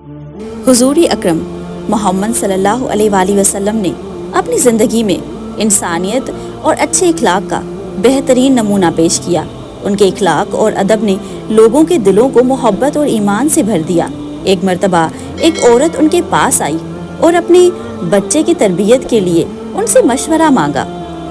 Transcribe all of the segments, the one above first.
हुजूर अकरम मोहम्मद सल्लल्लाहु अलैहि वसल्लम ने अपनी ज़िंदगी में इंसानियत और अच्छे इखलाक का बेहतरीन नमूना पेश किया। उनके इखलाक और अदब ने लोगों के दिलों को मोहब्बत और ईमान से भर दिया। एक मर्तबा एक औरत उनके पास आई और अपने बच्चे की तरबियत के लिए उनसे मशवरा मांगा।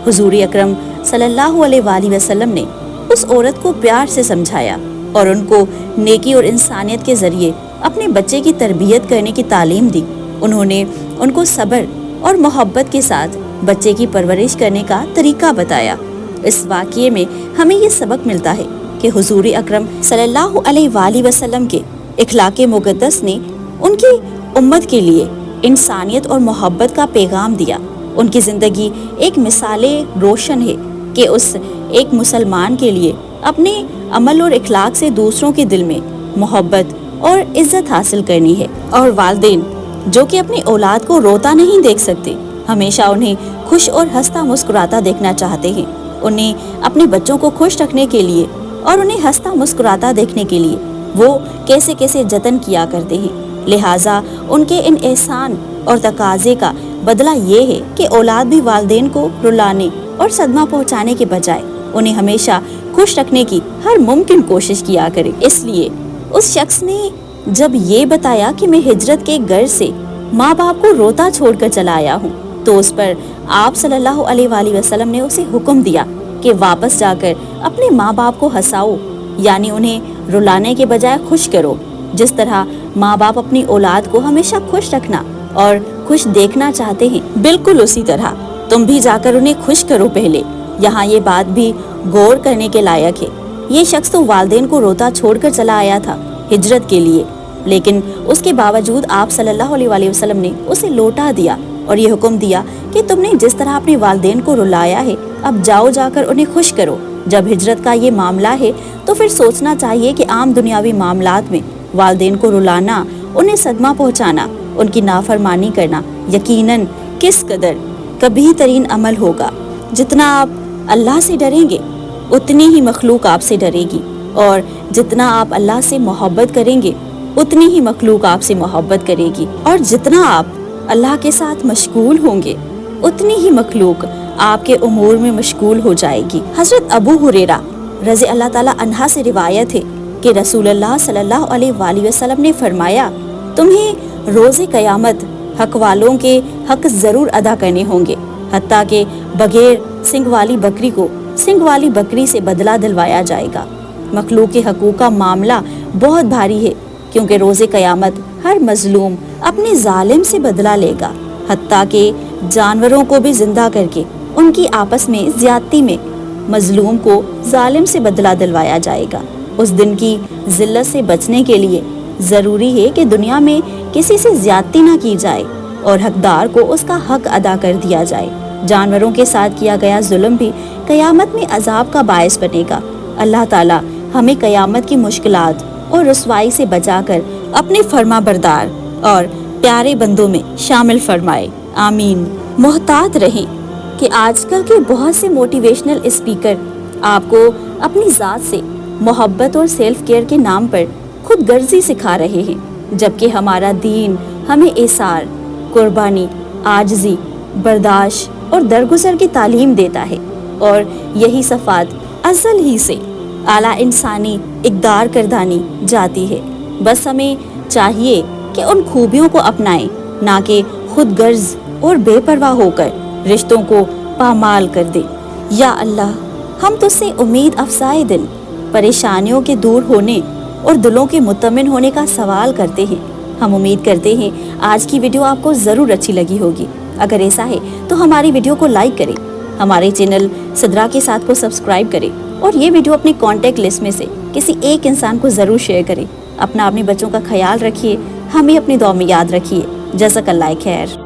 हुजूर अकरम सल्लल्लाहु अलैहि वसल्लम ने उस औरत को प्यार से समझाया और उनको नेकी और इंसानियत के ज़रिए अपने बच्चे की तरबियत करने की तालीम दी। उन्होंने उनको सब्र और मोहब्बत के साथ बच्चे की परवरिश करने का तरीका बताया। इस वाक़ये में हमें ये सबक मिलता है कि हुजूर अकरम सल्लल्लाहु अलैहि वसल्लम के इखलाक़े मुक़द्दस ने उनकी उम्मत के लिए इंसानियत और मोहब्बत का पैगाम दिया। उनकी ज़िंदगी एक मिसाल रोशन है कि उस एक मुसलमान के लिए अपने अमल और इखलाक से दूसरों के दिल में मोहब्बत और इज़्ज़त हासिल करनी है। और वालिदैन जो कि अपनी औलाद को रोता नहीं देख सकते, हमेशा उन्हें खुश और हंसता मुस्कुराता देखना चाहते हैं। उन्हें अपने बच्चों को खुश रखने के लिए और उन्हें हंसता मुस्कुराता देखने के लिए वो कैसे कैसे जतन किया करते हैं। लिहाजा उनके इन एहसान और तकाजे का बदला ये है कि औलाद भी वालिदैन को रुलाने और सदमा पहुंचाने के बजाय उन्हें हमेशा खुश रखने की हर मुमकिन कोशिश किया करे। इसलिए उस शख्स ने जब ये बताया कि मैं हिजरत के घर से माँ बाप को रोता छोड़कर चला आया हूँ, तो उस पर आप सल्लल्लाहु अलैहि वसल्लम ने उसे हुक्म दिया कि वापस जाकर अपने माँ बाप को हंसाओ, यानी उन्हें रुलाने के बजाय खुश करो। जिस तरह माँ बाप अपनी औलाद को हमेशा खुश रखना और खुश देखना चाहते हैं, बिल्कुल उसी तरह तुम भी जाकर उन्हें खुश करो। पहले यहाँ ये बात भी गौर करने के लायक है, ये शख्स तो वालिदैन को रोता छोड़कर चला आया था हिजरत के लिए, लेकिन उसके बावजूद आप सल्लल्लाहु अलैहि वसल्लम ने उसे लौटा दिया और ये हुक्म दिया कि तुमने जिस तरह अपने वालिदैन को रुलाया है, अब जाओ जाकर उन्हें खुश करो। जब हिजरत का ये मामला है तो फिर सोचना चाहिए कि आम दुनियावी मामलात में वालिदैन को रुलाना, उन्हें सदमा पहुंचाना, उनकी नाफरमानी करना यकीनन किस कदर कबीह तरीन अमल होगा। जितना आप अल्लाह से डरेंगे उतनी ही मखलूक आपसे डरेगी, और जितना आप अल्लाह से मोहब्बत करेंगे उतनी ही मखलूक आपसे मोहब्बत करेगी, और जितना आप अल्लाह के साथ मशगूल होंगे उतनी ही मखलूक आपके उमूर में मशगूल हो जाएगी। हज़रत अबू हुरैरा रज़ी अल्लाह ताला अन्हा से रिवायत है कि रसूलुल्लाह सल्लल्लाहु अलैहि वसल्लम ने फरमाया, तुम्हें रोज़े क़यामत हक वालों के हक ज़रूर अदा करने होंगे, हत्ता के बगैर सिंग वाली बकरी को सिंग वाली बकरी से बदला दिलवाया जाएगा। मखलूक के हकूक़ का मामला बहुत भारी है, क्योंकि रोज़े क़यामत हर मज़लूम अपने जालिम से बदला लेगा, हत्ता के जानवरों को भी जिंदा करके उनकी आपस में ज़्यादती में मज़लूम को जालिम से बदला दिलवाया जाएगा। उस दिन की ज़िल्लत से बचने के लिए ज़रूरी है कि दुनिया में किसी से ज़्यादती ना की जाए और हकदार को उसका हक अदा कर दिया जाए। जानवरों के साथ किया गया जुल्म भी क़यामत में अजाब का बायस बनेगा। अल्लाह ताला हमें क़यामत की मुश्किलात और रुसवाई से बचाकर अपने फर्मा बरदार और प्यारे बंदों में शामिल फरमाए, आमीन। मोहतात रहें कि आजकल के बहुत से मोटिवेशनल स्पीकर आपको अपनी ज़ात से मोहब्बत और सेल्फ केयर के नाम पर खुद गर्जी सिखा रहे हैं, जबकि हमारा दीन हमें एसार, कुर्बानी, आजिज़ी, बर्दाश्त और दरगुजर की तालीम देता है। और यही सफ़ात अज़ल ही से आला इंसानी इक़दार करदानी जाती है। बस हमें चाहिए कि उन खूबियों को अपनाएं, ना कि खुद गर्ज और बेपरवाह होकर रिश्तों को पामाल कर दे। या अल्लाह, हम तुझसे उम्मीद अफसाए दिल, परेशानियों के दूर होने और दिलों के मुतमिन होने का सवाल करते हैं। हम उम्मीद करते हैं आज की वीडियो आपको ज़रूर अच्छी लगी होगी। अगर ऐसा है तो हमारी वीडियो को लाइक करें, हमारे चैनल सिद्रा के साथ को सब्सक्राइब करें और ये वीडियो अपनी कॉन्टैक्ट लिस्ट में से किसी एक इंसान को ज़रूर शेयर करें। अपने बच्चों का ख्याल रखिए, हमें अपनी दुआ में याद रखिए। जज़ाकल्लाह खैर।